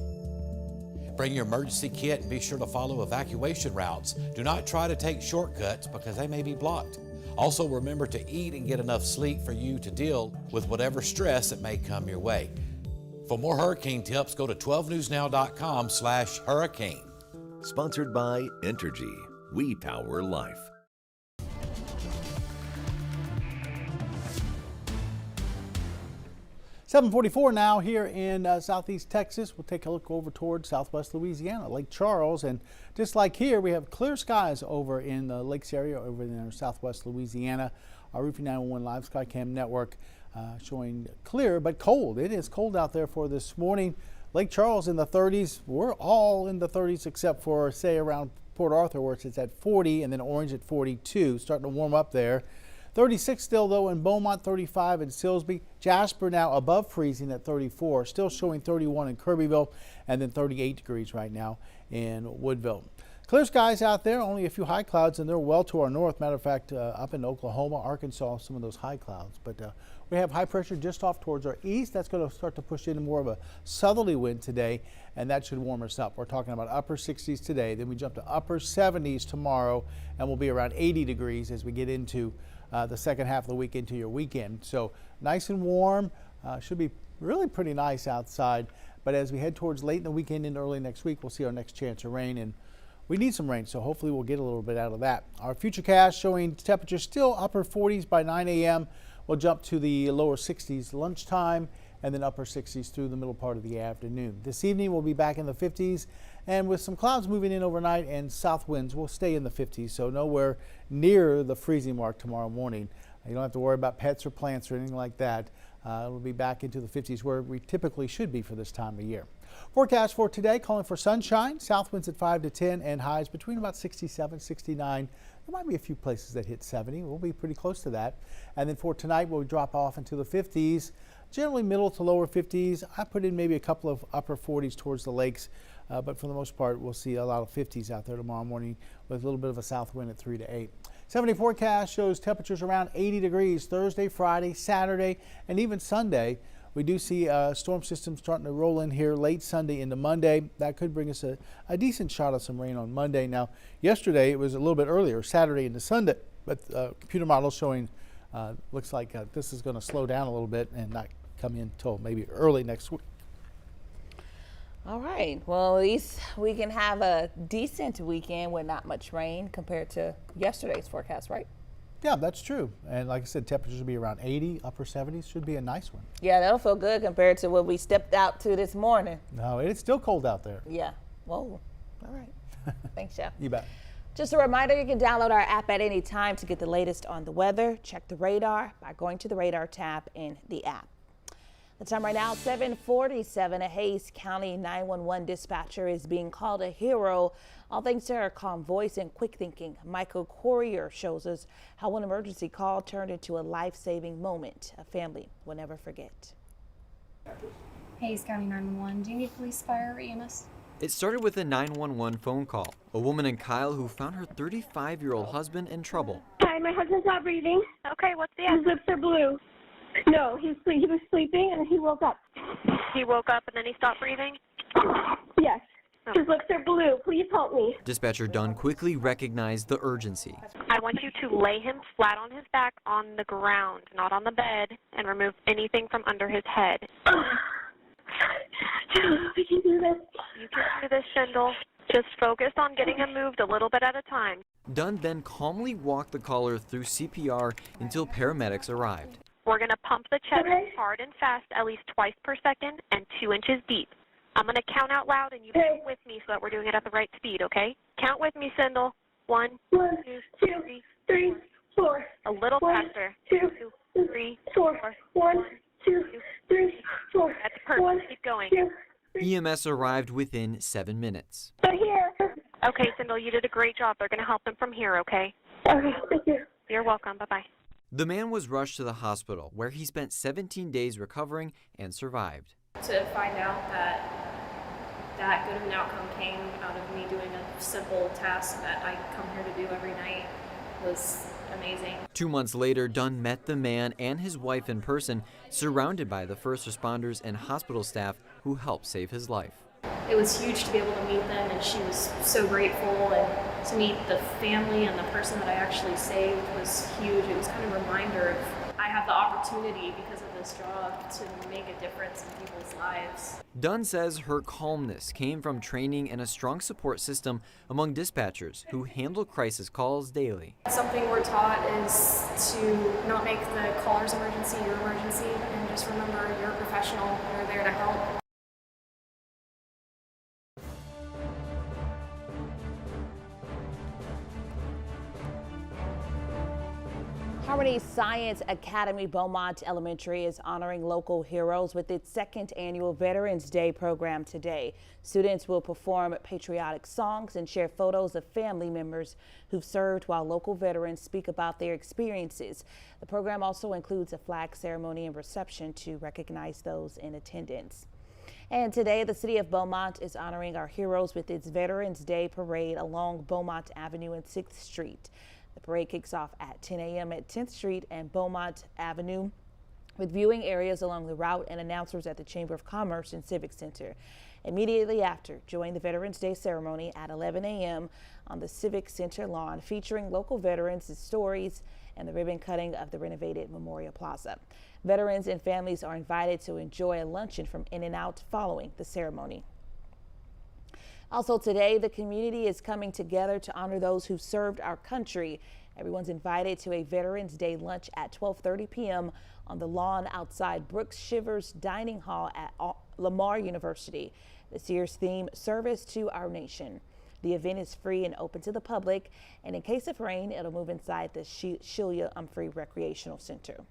Bring your emergency kit and be sure to follow evacuation routes. Do not try to take shortcuts because they may be blocked. Also, remember to eat and get enough sleep for you to deal with whatever stress that may come your way. For more hurricane tips, go to 12newsnow.com/hurricane. Sponsored by Entergy. We power life. 7:44 now here in Southeast Texas. We'll take a look over towards Southwest Louisiana, Lake Charles, and just like here, we have clear skies over in the lakes area over in Southwest Louisiana. Our Roofing 911 Live Skycam network showing clear but cold. It is cold out there for this morning. Lake Charles in the 30s. We're all in the 30s except for, say, around Port Arthur, where it's at 40, and then Orange at 42. Starting to warm up there. 36 still, though, in Beaumont, 35 in Silsbee. Jasper now above freezing at 34, still showing 31 in Kirbyville, and then 38 degrees right now in Woodville. Clear skies out there, only a few high clouds, and they're well to our north. Matter of fact, up in Oklahoma, Arkansas, some of those high clouds. But we have high pressure just off towards our east. That's going to start to push into more of a southerly wind today, and that should warm us up. We're talking about upper 60s today. Then we jump to upper 70s tomorrow, and we'll be around 80 degrees as we get into the second half of the week into your weekend. So nice and warm. Should be really pretty nice outside. But as we head towards late in the weekend and early next week, we'll see our next chance of rain. And we need some rain, so hopefully we'll get a little bit out of that. Our futurecast showing temperatures still upper 40s by 9 a.m. We'll jump to the lower 60s lunchtime and then upper 60s through the middle part of the afternoon. This evening we'll be back in the 50s, and with some clouds moving in overnight and south winds, we'll stay in the 50s, so nowhere near the freezing mark tomorrow morning. You don't have to worry about pets or plants or anything like that. It'll be back into the 50s where we typically should be for this time of year. Forecast for today calling for sunshine, south winds at 5 to 10 and highs between about 67, 69. There might be a few places that hit 70. We'll be pretty close to that. And then for tonight, we'll drop off into the 50s, generally middle to lower 50s. I put in maybe a couple of upper 40s towards the lakes, but for the most part, we'll see a lot of 50s out there tomorrow morning with a little bit of a south wind at 3 to 8. 70 forecast shows temperatures around 80 degrees Thursday, Friday, Saturday, and even Sunday. We do see a storm system starting to roll in here late Sunday into Monday. That could bring us a decent shot of some rain on Monday. Now, yesterday it was a little bit earlier, Saturday into Sunday, but computer models showing looks like this is going to slow down a little bit and not come in until maybe early next week. All right. Well, at least we can have a decent weekend with not much rain compared to yesterday's forecast, right? Yeah, that's true. And like I said, temperatures will be around 80, upper 70s. Should be a nice one. Yeah, that'll feel good compared to what we stepped out to this morning. No, it's still cold out there. Yeah. Whoa. All right. Thanks, Jeff. You bet. Just a reminder, you can download our app at any time to get the latest on the weather. Check the radar by going to the radar tab in the app. The time right now, 7:47. A Hays County 911 dispatcher is being called a hero, all thanks to her calm voice and quick thinking. Michael Courier shows us how one emergency call turned into a life-saving moment a family will never forget. Hays County 911, do you need police, fire, or EMS? It started with a 911 phone call. A woman in Kyle who found her 35-year-old husband in trouble. Hi, my husband's not breathing. Okay, what's the His lips are blue. No, he was sleeping and he woke up. He woke up and then he stopped breathing? Yes. His lips are blue. Please help me. Dispatcher Dunn quickly recognized the urgency. I want you to lay him flat on his back on the ground, not on the bed, and remove anything from under his head. We can do this. You can do this, Shindle. Just focus on getting him moved a little bit at a time. Dunn then calmly walked the caller through CPR until paramedics arrived. We're going to pump the chest hard and fast at least twice per second and 2 inches deep. I'm going to count out loud and you count with me so that we're doing it at the right speed, okay? Count with me, Sindel. 1, 2, 3, 4. A little faster. 2, 3, 4. 1, 2, 3, 4. That's perfect. Keep going. EMS arrived within 7 minutes. They're here. Okay, Sindel, you did a great job. They're going to help him from here, okay? Okay, thank you. You're welcome. Bye-bye. The man was rushed to the hospital, where he spent 17 days recovering and survived. To find out that good of an outcome came out of me doing a simple task that I come here to do every night was amazing. 2 months later, Dunn met the man and his wife in person, surrounded by the first responders and hospital staff who helped save his life. It was huge to be able to meet them, and she was so grateful, and to meet the family and the person that I actually saved was huge. It was kind of a reminder of I have the opportunity because of this job to make a difference in people's lives. Dunn says her calmness came from training and a strong support system among dispatchers who handle crisis calls daily. Something we're taught is to not make the caller's emergency your emergency, and just remember you're a professional and you're there to help. Harmony Science Academy Beaumont Elementary is honoring local heroes with its second annual Veterans Day program today. Students will perform patriotic songs and share photos of family members who've served, while local veterans speak about their experiences. The program also includes a flag ceremony and reception to recognize those in attendance. And today, the city of Beaumont is honoring our heroes with its Veterans Day Parade along Beaumont Avenue and 6th Street. The parade kicks off at 10 a.m. at 10th Street and Beaumont Avenue, with viewing areas along the route and announcers at the Chamber of Commerce and Civic Center. Immediately after, join the Veterans Day ceremony at 11 a.m. on the Civic Center lawn, featuring local veterans' stories and the ribbon cutting of the renovated Memorial Plaza. Veterans and families are invited to enjoy a luncheon from In-N-Out following the ceremony. Also today, the community is coming together to honor those who served our country. Everyone's invited to a Veterans Day lunch at 12:30 p.m. on the lawn outside Brooks Shivers Dining Hall at Lamar University. This year's theme, Service to Our Nation. The event is free and open to the public, and in case of rain, it'll move inside the Shelia Humphrey Recreational Center.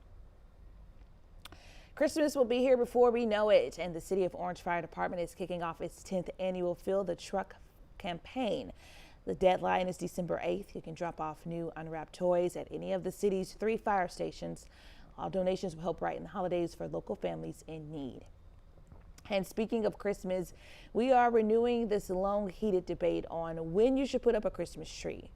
Christmas will be here before we know it, and the City of Orange Fire Department is kicking off its 10th annual Fill the Truck campaign. The deadline is December 8th. You can drop off new unwrapped toys at any of the city's 3 fire stations. All donations will help brighten the holidays for local families in need. And speaking of Christmas, we are renewing this long heated debate on when you should put up a Christmas tree.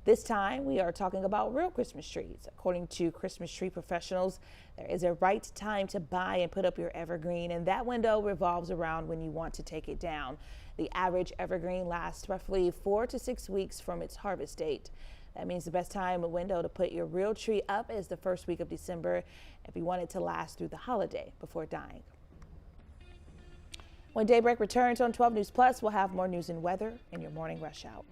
This time, we are talking about real Christmas trees. According to Christmas tree professionals, there is a right time to buy and put up your evergreen, and that window revolves around when you want to take it down. The average evergreen lasts roughly 4 to 6 weeks from its harvest date. That means the best time window to put your real tree up is the first week of December if you want it to last through the holiday before dying. When Daybreak returns on 12 News Plus, we'll have more news and weather in your morning rush out.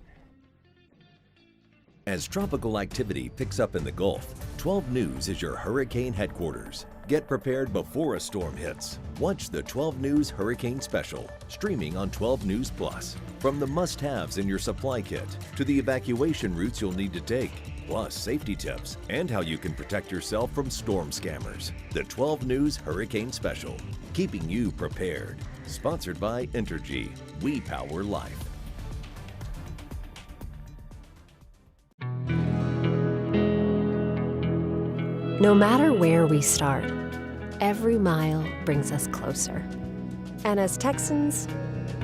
As tropical activity picks up in the Gulf, 12 News is your hurricane headquarters. Get prepared before a storm hits. Watch the 12 News Hurricane Special, streaming on 12 News Plus. From the must-haves in your supply kit to the evacuation routes you'll need to take, plus safety tips and how you can protect yourself from storm scammers. The 12 News Hurricane Special, keeping you prepared. Sponsored by Entergy. We power life. No matter where we start, every mile brings us closer. And as Texans,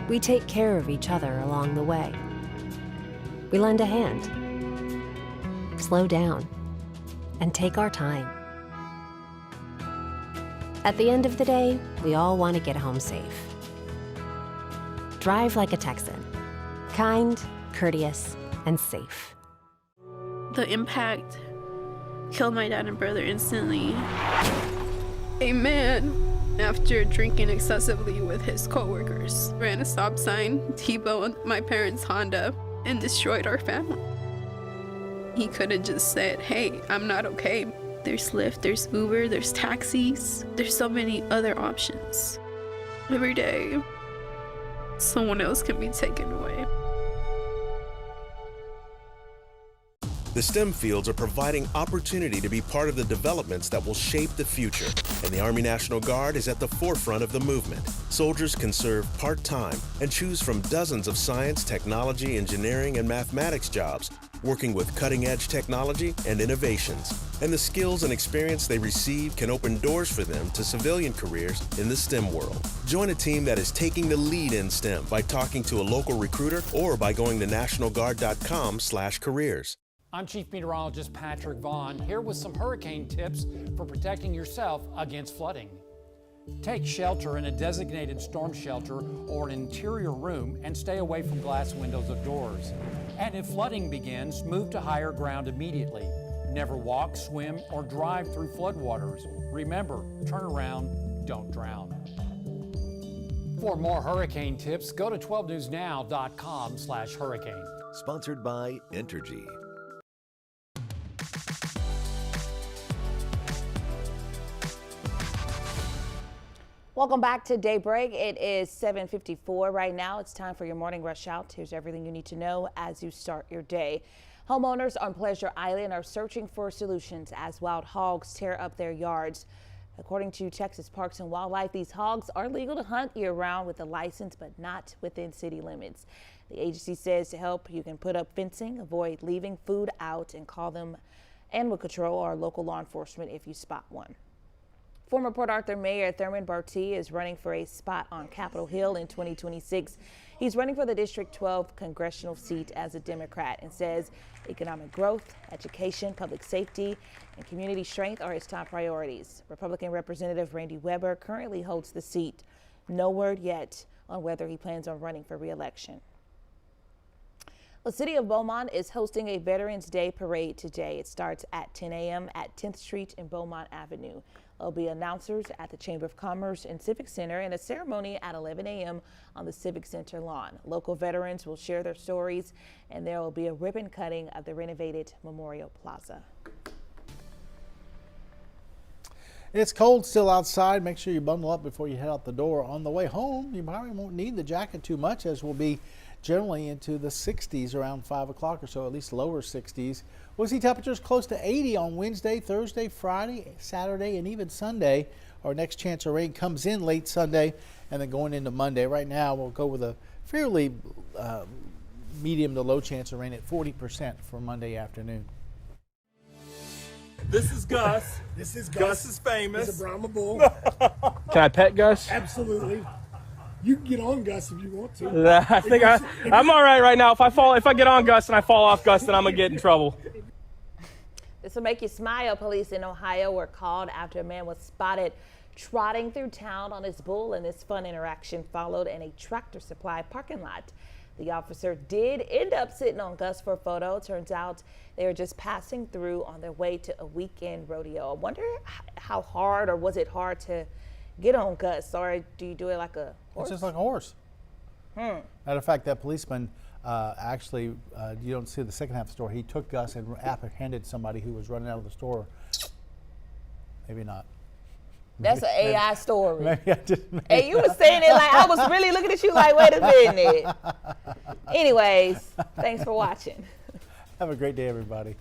we take care of each other along the way. We lend a hand, slow down, and take our time. At the end of the day, we all want to get home safe. Drive like a Texan. Kind, courteous, and safe. The impact killed my dad and brother instantly. A man, after drinking excessively with his coworkers, ran a stop sign, T-boned my parents' Honda, and destroyed our family. He could have just said, hey, I'm not okay. There's Lyft, there's Uber, there's taxis. There's so many other options. Every day, someone else can be taken away. The STEM fields are providing opportunity to be part of the developments that will shape the future, and the Army National Guard is at the forefront of the movement. Soldiers can serve part-time and choose from dozens of science, technology, engineering, and mathematics jobs, working with cutting-edge technology and innovations. And the skills and experience they receive can open doors for them to civilian careers in the STEM world. Join a team that is taking the lead in STEM by talking to a local recruiter or by going to nationalguard.com/careers. I'm Chief Meteorologist Patrick Vaughn, here with some hurricane tips for protecting yourself against flooding. Take shelter in a designated storm shelter or an interior room and stay away from glass windows of doors. And if flooding begins, move to higher ground immediately. Never walk, swim, or drive through floodwaters. Remember, turn around, don't drown. For more hurricane tips, go to 12newsnow.com/hurricane. Sponsored by Entergy. Welcome back to Daybreak. It is 7:54 right now. It's time for your morning rush out. Here's everything you need to know as you start your day. Homeowners on Pleasure Island are searching for solutions as wild hogs tear up their yards. According to Texas Parks and Wildlife, these hogs are legal to hunt year-round with a license, but not within city limits. The agency says to help, you can put up fencing, avoid leaving food out, and call them animal control or local law enforcement if you spot one. Former Port Arthur Mayor Thurman Bartee is running for a spot on Capitol Hill in 2026. He's running for the District 12 congressional seat as a Democrat and says economic growth, education, public safety, and community strength are his top priorities. Republican Representative Randy Weber currently holds the seat. No word yet on whether he plans on running for re-election. The city of Beaumont is hosting a Veterans Day parade today. It starts at 10 a.m. at 10th Street and Beaumont Avenue. There'll be announcers at the Chamber of Commerce and Civic Center and a ceremony at 11 a.m. on the Civic Center lawn. Local veterans will share their stories, and there will be a ribbon cutting of the renovated Memorial Plaza. It's cold still outside. Make sure you bundle up before you head out the door. On the way home, you probably won't need the jacket too much, as we'll be generally into the 60s around 5 o'clock or so, at least lower 60s. We'll see temperatures close to 80 on Wednesday, Thursday, Friday, Saturday, and even Sunday. Our next chance of rain comes in late Sunday and then going into Monday. Right now, we'll go with a fairly medium to low chance of rain at 40% for Monday afternoon. This is Gus. This is Gus. Gus is famous. He's a Brahma bull. Can I pet Gus? Absolutely. You can get on Gus if you want to. I think I'm all right now. If I get on Gus and I fall off Gus, then I'm gonna get in trouble. This will make you smile. Police in Ohio were called after a man was spotted trotting through town on his bull, and this fun interaction followed in a Tractor Supply parking lot. The officer did end up sitting on Gus for a photo. Turns out they were just passing through on their way to a weekend rodeo. I wonder how hard, or was it hard to get on Gus, or do you do it like a horse? It's just like a horse. Matter of fact, that policeman actually, you don't see the second half of the story. He took Gus and apprehended somebody who was running out of the store. Maybe not. That's an AI story. Maybe I didn't. Hey, you were saying it like I was really looking at you like, wait a minute. Anyways, thanks for watching. Have a great day, everybody.